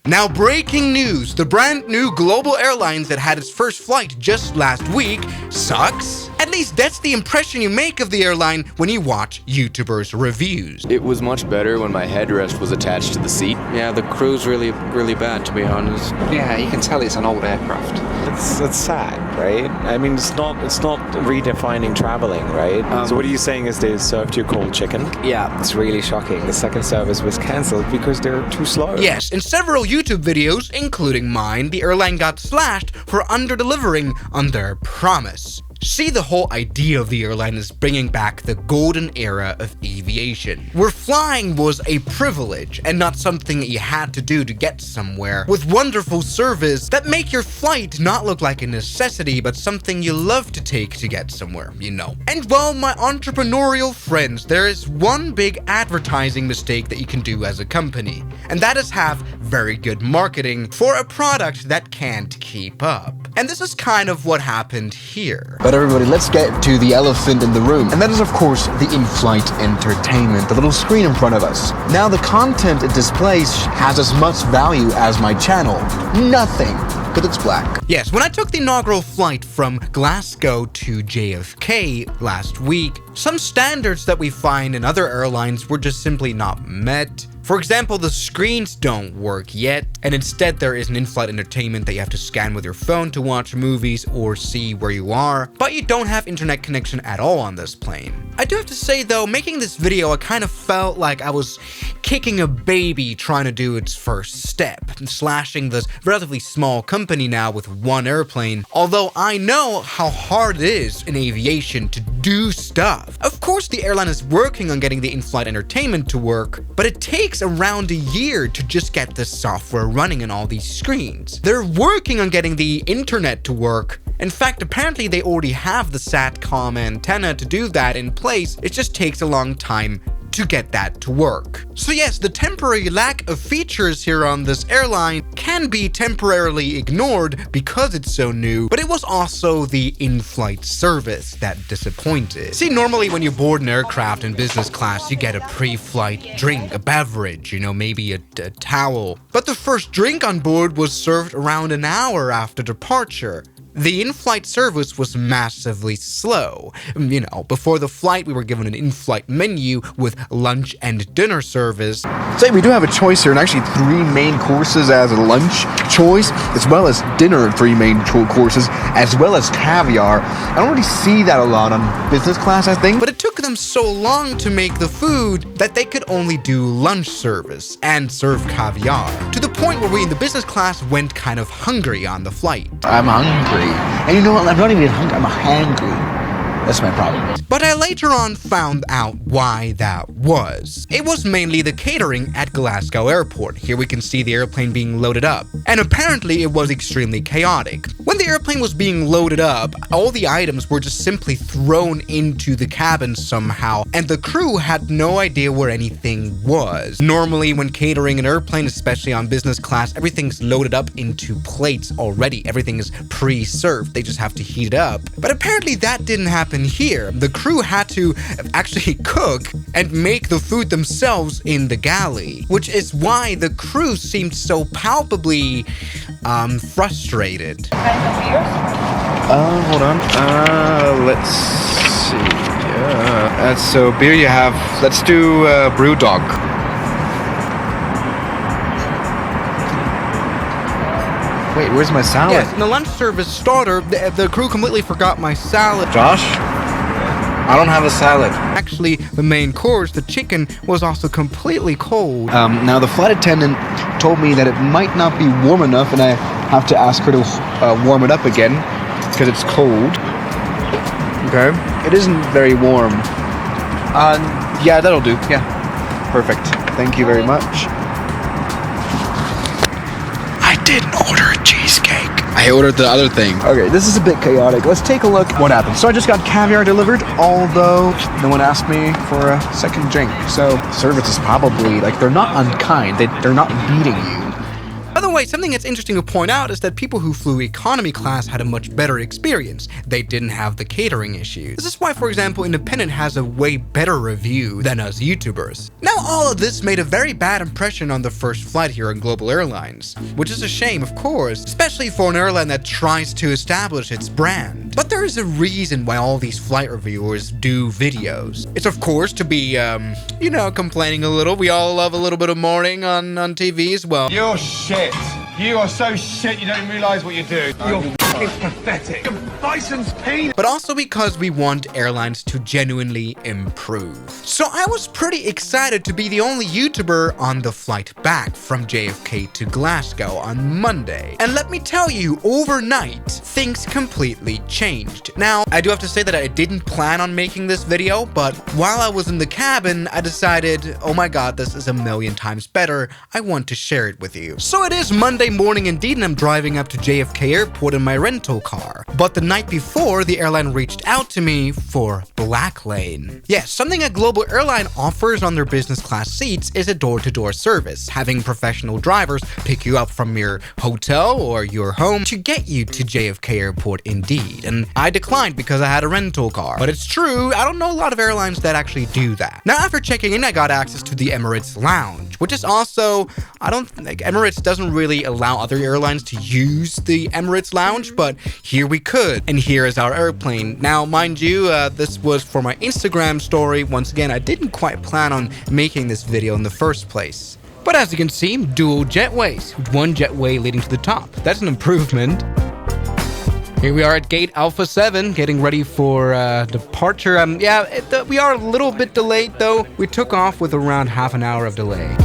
Now, breaking news, the brand new global airlines that had its first flight just last week sucks? At least that's the impression you make of the airline when you watch YouTubers' reviews. It was much better when my headrest was attached to the seat. Yeah, the crew's really bad, to be honest. Yeah, you can tell it's an old aircraft. It's sad, right? I mean, it's not redefining traveling, right? So what are you saying is they served you cold chicken? Yeah, it's really shocking. The second service was cancelled because they're too slow. Yes, in several YouTube videos, including mine, the airline got slashed for under-delivering on their promise. See, the whole idea of the airline is bringing back the golden era of aviation, where flying was a privilege and not something that you had to do to get somewhere, with wonderful service that make your flight not look like a necessity but something you love to take to get somewhere, you know. And well, my entrepreneurial friends, there is one big advertising mistake that you can do as a company, and that is have very good marketing for a product that can't keep up. And this is kind of what happened here. But everybody, let's get to the elephant in the room. And that is, of course, the in-flight entertainment, the little screen in front of us. Now, the content it displays has as much value as my channel. Nothing. But it's black. Yes, when I took the inaugural flight from Glasgow to JFK last week, some standards that we find in other airlines were just simply not met. For example, the screens don't work yet, and instead there is an in-flight entertainment that you have to scan with your phone to watch movies or see where you are, but you don't have internet connection at all on this plane. I do have to say though, making this video I kind of felt like I was kicking a baby trying to do its first step, and slashing this relatively small company now with one airplane, although I know how hard it is in aviation to do stuff. Of course the airline is working on getting the in-flight entertainment to work, but it takes around a year to just get the software running on all these screens. They're working on getting the internet to work. In fact, apparently they already have the SATCOM antenna to do that in place. It just takes a long time to get that to work. So yes, the temporary lack of features here on this airline can be temporarily ignored because it's so new, but it was also the in-flight service that disappointed. See, normally when you board an aircraft in business class, you get a pre-flight drink, a beverage, you know, maybe a towel. But the first drink on board was served around an hour after departure. The in-flight service was massively slow. You know, before the flight, we were given an in-flight menu with lunch and dinner service. Say we do have a choice here, and actually 3 main courses as a lunch choice, as well as dinner 3 main courses, as well as caviar. I don't really see that a lot on business class, I think. But it took them so long to make the food that they could only do lunch service and serve caviar, to the point where we in the business class went kind of hungry on the flight. I'm hungry. And you know what? I'm not even hungry. I'm hangry. That's my problem. But I later on found out why that was. It was mainly the catering at Glasgow Airport. Here we can see the airplane being loaded up. And apparently it was extremely chaotic. When the airplane was being loaded up, all the items were just simply thrown into the cabin somehow, and the crew had no idea where anything was. Normally when catering an airplane, especially on business class, everything's loaded up into plates already. Everything is pre-served. They just have to heat it up. But apparently that didn't happen here. The crew had to actually cook and make the food themselves in the galley, which is why the crew seemed so palpably frustrated. Hold on. Let's see. So beer you have. Let's do brew dog. Wait, where's my salad? Yes, in the lunch service starter, the crew completely forgot my salad. Josh? I don't have a salad. Actually, the main course, the chicken, was also completely cold. Now the flight attendant told me that it might not be warm enough, and I have to ask her to warm it up again because it's cold. Okay. It isn't very warm. Yeah, that'll do. Yeah. Perfect. Thank you very much. I didn't order a cheesecake. I ordered the other thing. Okay, this is a bit chaotic. Let's take a look what happened. So I just got caviar delivered, although no one asked me for a second drink. So service is probably, like, they're not unkind. They're not beating you. By the Anyway, something that's interesting to point out is that people who flew economy class had a much better experience. They didn't have the catering issues. This is why, for example, Independent has a way better review than us YouTubers. Now, all of this made a very bad impression on the first flight here on Global Airlines, which is a shame, of course, especially for an airline that tries to establish its brand. But there is a reason why all these flight reviewers do videos. It's of course to be, you know, complaining a little. We all love a little bit of mourning on TV as well. You're shit. You are so shit you don't even realise what you do. You're fucking pathetic. You're bison's penis. But also because we want airlines to genuinely improve. So I was pretty excited to be the only YouTuber on the flight back from JFK to Glasgow on Monday. And let me tell you, overnight, things completely changed. Now, I do have to say that I didn't plan on making this video, but while I was in the cabin, I decided, oh my god, this is a million times better. I want to share it with you. So it is Monday morning indeed, and I'm driving up to JFK Airport in my rental car. But the night before, the airline reached out to me for Black Lane. Yes, something a global airline offers on their business class seats is a door-to-door service, having professional drivers pick you up from your hotel or your home to get you to JFK Airport indeed. And I declined because I had a rental car. But it's true, I don't know a lot of airlines that actually do that. Now, after checking in, I got access to the Emirates Lounge, which is also, Emirates doesn't really allow other airlines to use the Emirates Lounge, but here we could. And here is our airplane. Now, mind you, this was for my Instagram story. Once again, I didn't quite plan on making this video in the first place. But as you can see, dual jetways, with one jetway leading to the top. That's an improvement. Here we are at gate Alpha 7, getting ready for departure. We are a little bit delayed though. We took off with around half an hour of delay.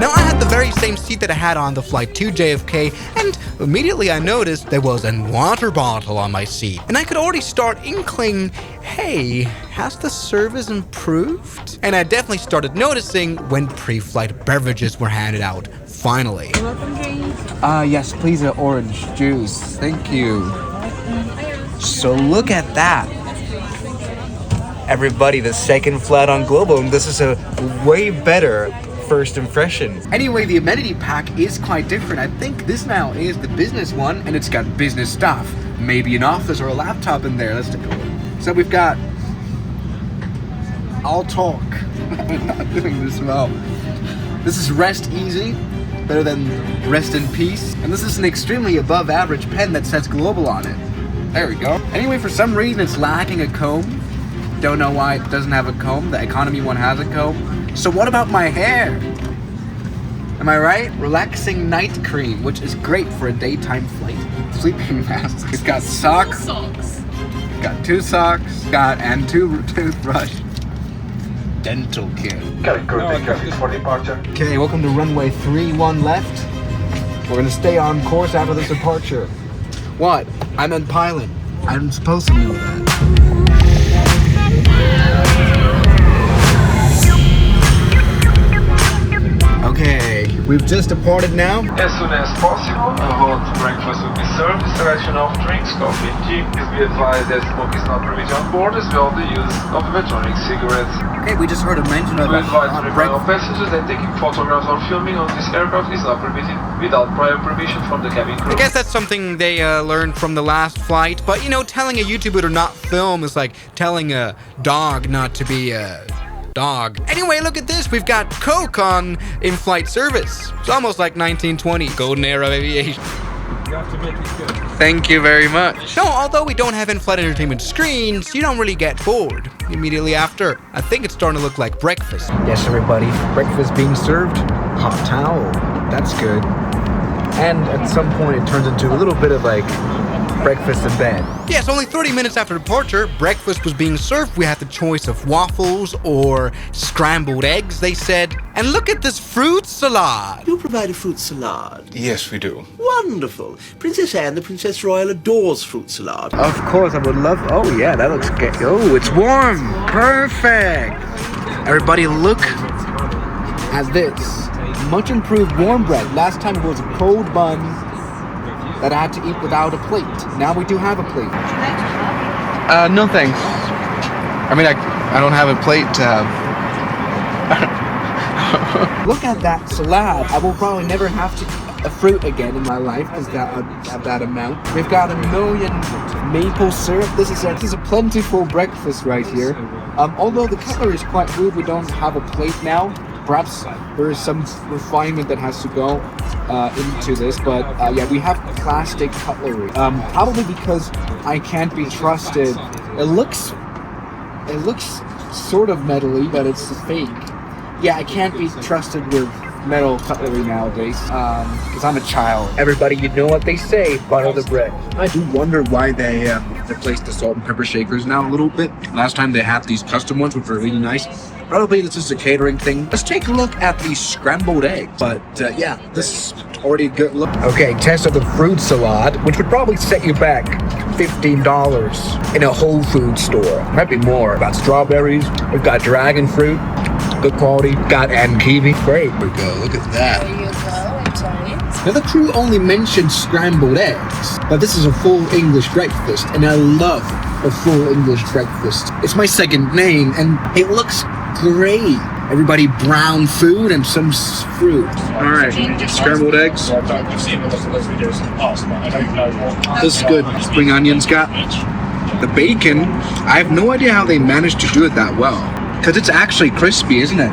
Now, I had the very same seat that I had on the flight to JFK, and immediately I noticed there was a water bottle on my seat. And I could already start inkling, hey, has the service improved? And I definitely started noticing when pre-flight beverages were handed out, finally. Yes, please, an orange juice. Thank you. So look at that. Everybody, the second flight on Global, and this is a way better first impression. Anyway, the amenity pack is quite different. I think this now is the business one, and it's got business stuff. Maybe an office or a laptop in there. Let's take a look. So we've got... I'll talk. I'm not doing this well. This is Rest Easy, better than Rest in Peace. And this is an extremely above average pen that says Global on it. There we go. Anyway, for some reason it's lacking a comb. Don't know why it doesn't have a comb. The economy one has a comb. So what about my hair? Am I right? Relaxing night cream, which is great for a daytime flight. Sleeping mask. It's got socks. Got 2 socks. And 2 toothbrush. Dental kit. Okay, welcome to runway 31 left. We're gonna stay on course after this departure. What? I'm a pilot. I'm supposed to know that. Okay, we've just departed now. As soon as possible, a hot breakfast will be served. The selection of drinks, coffee and tea. Please be advised that smoke is not permitted on board, as well the use of electronic cigarettes. Okay, we just heard a mention of We advise to remind all passengers that taking photographs or filming on this aircraft is not permitted without prior permission from the cabin crew. I guess that's something they learned from the last flight, but you know, telling a YouTuber to not film is like telling a dog not to be a dog. Anyway, look at this. We've got Coke on in-flight service. It's almost like 1920, golden era of aviation. You have to make it good. Thank you very much. No, although we don't have in-flight entertainment screens, you don't really get bored immediately after. I think it's starting to look like breakfast. Yes, everybody. Breakfast being served. Hot towel. That's good. And at some point, it turns into a little bit of like breakfast in bed. Yes, only 30 minutes after departure, breakfast was being served. We had the choice of waffles or scrambled eggs, they said. And look at this fruit salad. You provide a fruit salad. Yes, we do. Wonderful. Princess Anne, the Princess Royal, adores fruit salad. Of course, I would love... Oh, yeah, that looks good. Oh, it's warm. Perfect. Everybody look at this. Much improved warm bread. Last time it was a cold bun that I had to eat without a plate. Now we do have a plate. No thanks. I mean, I don't have a plate to have. Look at that salad. I will probably never have to eat a fruit again in my life because of that amount. We've got a million maple syrup. This is a plentiful breakfast right here. Although the cutlery is quite rude, we don't have a plate now. Perhaps there is some refinement that has to go into this, but yeah, we have plastic cutlery. Probably because I can't be trusted. It looks sort of metally, but it's fake. Yeah, I can't be trusted with metal cutlery nowadays because I'm a child. Everybody, you know what they say, butter the bread. I do wonder why they replaced the salt and pepper shakers now a little bit. Last time they had these custom ones, which were really nice. Probably this is a catering thing. Let's take a look at the scrambled eggs. But yeah, this is already a good look. Okay, test of the fruit salad, which would probably set you back $15 in a Whole Foods store. Might be more. We've got strawberries, we've got dragon fruit, good quality, got and kiwi. Great. There we go, look at that. There you go, enjoy. Now the crew only mentioned scrambled eggs, but this is a full English breakfast, and I love a full English breakfast. It's my second name, and it looks great. Everybody brown food and some fruit. Alright, scrambled eggs. This is good. Spring onions got. The bacon, I have no idea how they managed to do it that well. Because it's actually crispy, isn't it?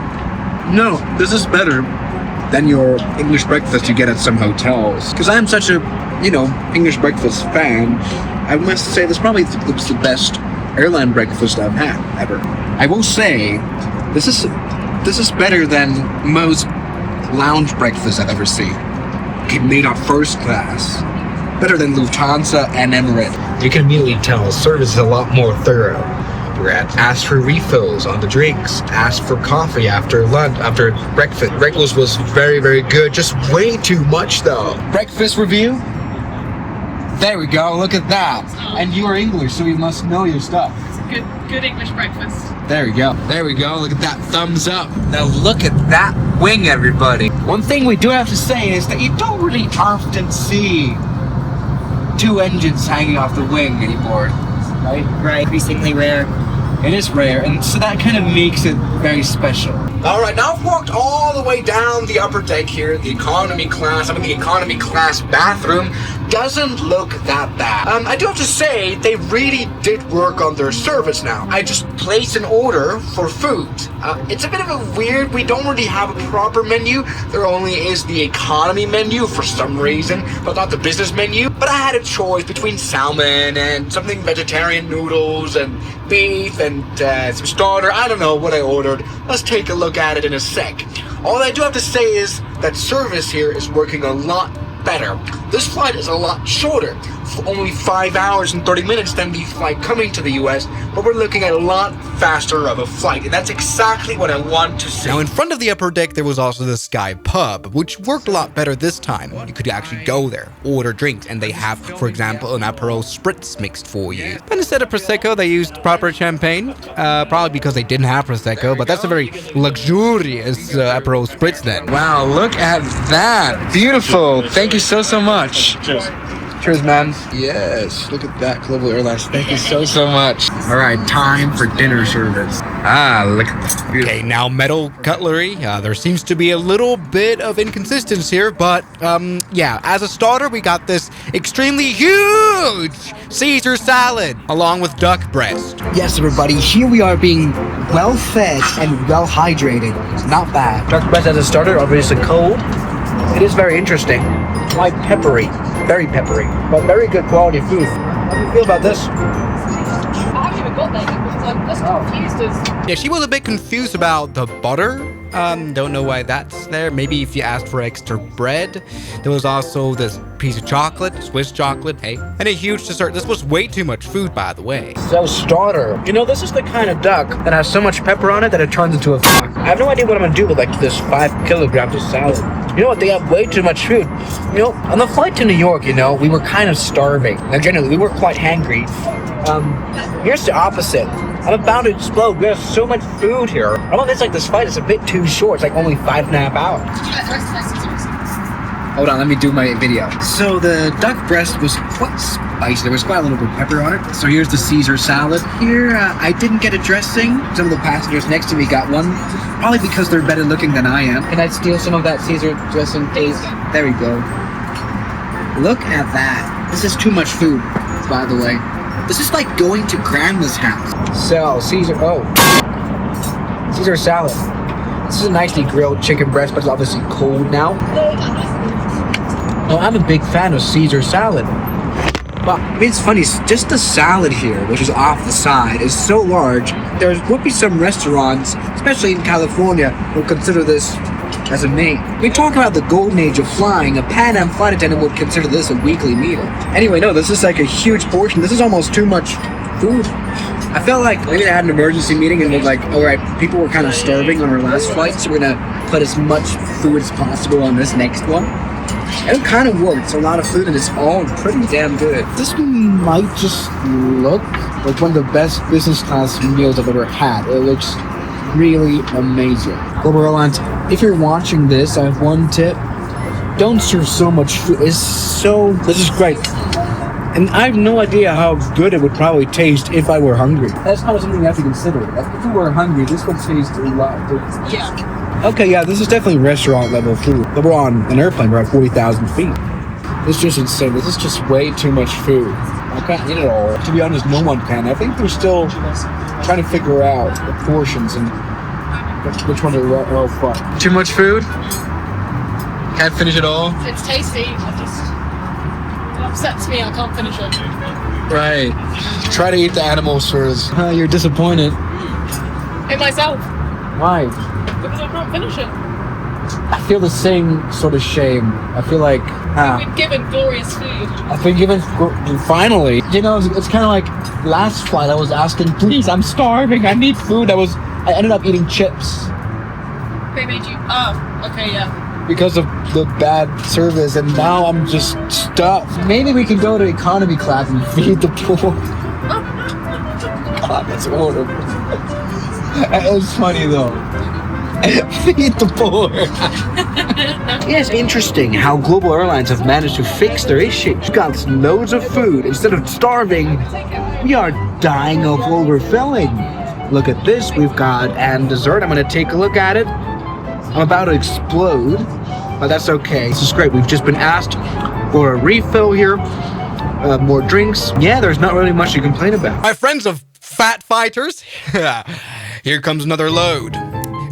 No, this is better than your English breakfast you get at some hotels. Because I'm such a, English breakfast fan, I must say this probably was the best airline breakfast I've had ever. I will say, this is better than most lounge breakfasts I've ever seen. Made up first class. Better than Lufthansa and Emirates. You can immediately tell service is a lot more thorough. Ask for refills on the drinks. Ask for coffee after lunch, after breakfast. Breakfast was very, very good. Just way too much though. Breakfast review? There we go. Look at that. And you are English, so you must know your stuff. It's a good English breakfast. There we go. There we go. Look at that thumbs up. Now look at that wing, everybody. One thing we do have to say is that you don't really often see two engines hanging off the wing anymore. Right? Increasingly rare. It is rare, and so that kind of makes it very special. Alright, now I've walked all the way down the upper deck here, the economy class. I'm in the economy class bathroom. Doesn't look that bad. I do have to say, they really did work on their service now. I just placed an order for food. It's a bit of a weird, we don't really have a proper menu. There only is the economy menu for some reason, but not the business menu. But I had a choice between salmon and something vegetarian noodles and beef and some starter. I don't know what I ordered. Let's take a look at it in a sec. All I do have to say is that service here is working a lot better. This flight is a lot shorter, only 5 hours and 30 minutes than the flight coming to the US, but we're looking at a lot faster of a flight, and that's exactly what I want to see. Now in front of the upper deck there was also the Sky Pub, which worked a lot better this time. You could actually go there, order drinks, and they have, for example, an Aperol Spritz mixed for you. But instead of Prosecco, they used proper champagne, probably because they didn't have Prosecco, but that's a very luxurious Aperol Spritz then. Wow, look at that. Beautiful. Thank you so much. Cheers. Cheers, man. Yes, look at that, Global Airlines. Thank you so much. All right, time for dinner service. Look at this. Okay, now metal cutlery. There seems to be a little bit of inconsistency here, but yeah, as a starter, we got this extremely huge Caesar salad along with duck breast. Yes, everybody, here we are being well fed and well hydrated. Not bad. Duck breast as a starter, obviously cold. It is very interesting. Quite peppery. Very peppery. But very good quality food. How do you feel about this? I haven't even got that yet because I'm just confused as... Yeah, she was a bit confused about the butter. Don't know why that's there. Maybe if you asked for extra bread. There was also this piece of chocolate, Swiss chocolate, hey. And a huge dessert. This was way too much food, by the way. So starter. You know, this is the kind of duck that has so much pepper on it that it turns into a fuck. I have no idea what I'm gonna do with like this 5 kilograms of salad. You know what, they have way too much food. You know, on the flight to New York, we were kind of starving. Like generally, we were quite hangry. Here's the opposite. I'm about to explode. We have so much food here. I don't think this flight is a bit too short. It's like only 5.5 hours. Hold on, let me do my video. So the duck breast was quite spicy. There was quite a little bit of pepper on it. So here's the Caesar salad. Here, I didn't get a dressing. Some of the passengers next to me got one, probably because they're better looking than I am. Can I steal some of that Caesar dressing, please? There we go. Look at that. This is too much food, by the way. This is like going to grandma's house. So, Caesar salad. This is a nicely grilled chicken breast, but it's obviously cold now. Oh, I'm a big fan of Caesar salad. But it's funny, just the salad here, which is off the side, is so large. There would be some restaurants, especially in California, who consider this as a main. We talk about the golden age of flying. A Pan Am flight attendant would consider this a weekly meal. Anyway, no, this is like a huge portion. This is almost too much food. I felt like maybe they had an emergency meeting and was like, alright, people were kind of starving on our last flight, so we're gonna put as much food as possible on this next one. And it kind of worked. It's a lot of food and it's all pretty damn good. This might just look like one of the best business class meals I've ever had. It looks really amazing. Global Airlines, if you're watching this, I have one tip. Don't serve so much food. This is great. And I have no idea how good it would probably taste if I were hungry. That's not something you have to consider. Like, if you were hungry, this would taste a lot good. Yeah. Okay, yeah, this is definitely restaurant level food. But we're on an airplane, we're at 40,000 feet. It's just insane. This is just way too much food. I can't eat it all. To be honest, no one can. I think they're still trying to figure out the portions and which one are well fun. Too much food? Can't finish it all? It's tasty. It upsets me. I can't finish it. Right. Try to eat the animals first. You're disappointed. In myself. Why? Because I can't finish it. I feel the same sort of shame. I feel like I've been given glorious food. I've been given finally. You know, it's kind of like last flight. I was asking, please, I'm starving. I need food. I ended up eating chips. They made you. Oh, okay, yeah. Because of the bad service, and now I'm just stuck. Maybe we can go to economy class and feed the poor. God, that's horrible. It was funny though. Feed the poor. Yeah, it's interesting how global airlines have managed to fix their issue. We've got loads of food. Instead of starving, we are dying of overfilling. Look at this. We've got dessert. I'm going to take a look at it. I'm about to explode, but that's okay. This is great. We've just been asked for a refill here. More drinks. Yeah, there's not really much to complain about. My friends of fat fighters, here comes another load.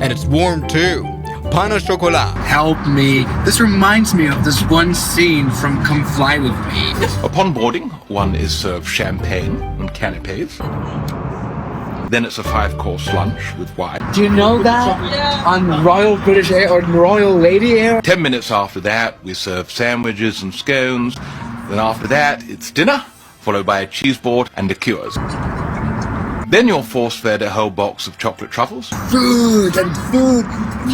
And it's warm too. Pain au chocolat. Help me. This reminds me of this one scene from Come Fly With Me. Upon boarding, one is served champagne and canapes. Then it's a 5-course lunch with wine. Do you know that? On Royal British Air or Royal Lady Air? 10 minutes after that, we serve sandwiches and scones. Then after that, it's dinner, followed by a cheese board and liqueurs. Then you're force-fed a whole box of chocolate truffles. Food and food.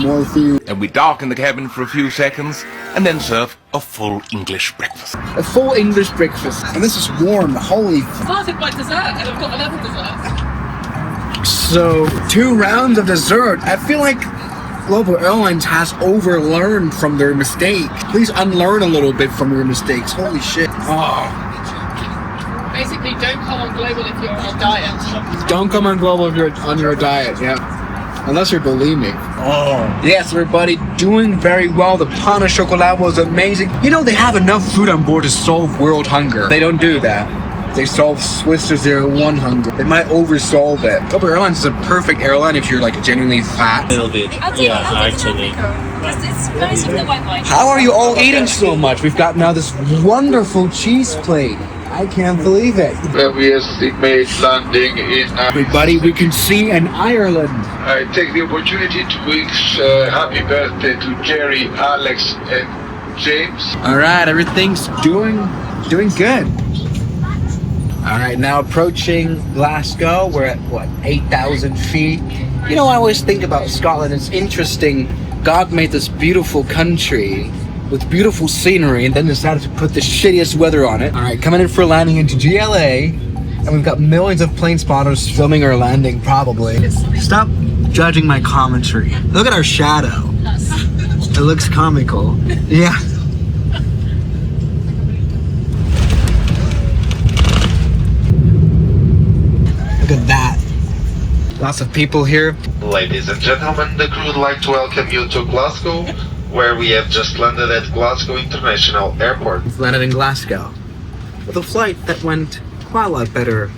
More food. And we darken the cabin for a few seconds, and then serve a full English breakfast. A full English breakfast. And this is warm, holy... Started by dessert, and I've got another dessert. So, 2 rounds of dessert. I feel like Global Airlines has overlearned from their mistake. Please unlearn a little bit from your mistakes. Holy shit. Oh. Basically, don't come on Global if you're on a diet. Don't come on Global if you're on your diet, yeah. Unless you're bulimic. Oh. Yes, everybody, doing very well. The pain au chocolat was amazing. You know, they have enough food on board to solve world hunger. They don't do that. They solve Swiss 01 hunger. They might oversolve it. Global Airlines is a perfect airline if you're like genuinely fat. A little bit. Yeah, actually. How are you all eating so much? We've got now this wonderful cheese plate. I can't believe it. We estimate landing in... Everybody, we can see an Ireland. I take the opportunity to wish happy birthday to Jerry, Alex, and James. All right, everything's doing good. All right, now approaching Glasgow. We're at, what, 8,000 feet? You know, I always think about Scotland. It's interesting. God made this beautiful country with beautiful scenery and then decided to put the shittiest weather on it. All right, coming in for landing into GLA. And we've got millions of plane spotters filming our landing, probably. Stop judging my commentary. Look at our shadow. It looks comical. Yeah. Lots of people here. Ladies and gentlemen, the crew would like to welcome you to Glasgow, where we have just landed at Glasgow International Airport. We've landed in Glasgow with a flight that went quite a lot better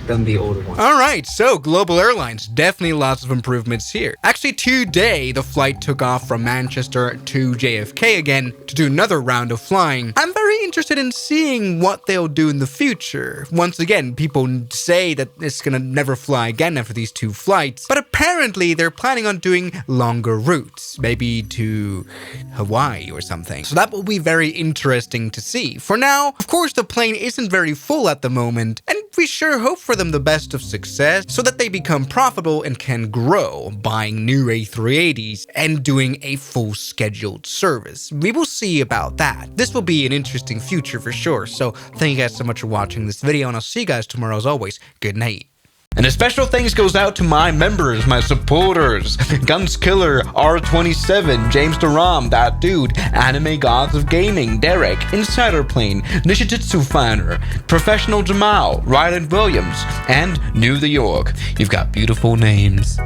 than the older one. Alright, so Global Airlines, definitely lots of improvements here. Actually, today, the flight took off from Manchester to JFK again to do another round of flying. I'm very interested in seeing what they'll do in the future. Once again, people say that it's gonna never fly again after these 2 flights, but apparently they're planning on doing longer routes, maybe to Hawaii or something. So that will be very interesting to see. For now, of course, the plane isn't very full at the moment, and we sure hope for them the best of success so that they become profitable and can grow, buying new A380s and doing a full scheduled service. We will see about that. This will be an interesting future for sure. So thank you guys so much for watching this video, and I'll see you guys tomorrow as always. Good night. And a special thanks goes out to my members, my supporters, Gunskiller, R27, James Duram, That Dude, Anime Gods of Gaming, Derek, Insider Plane, Nishijutsu Finer, Professional Jamal, Ryland Williams, and New York. You've got beautiful names.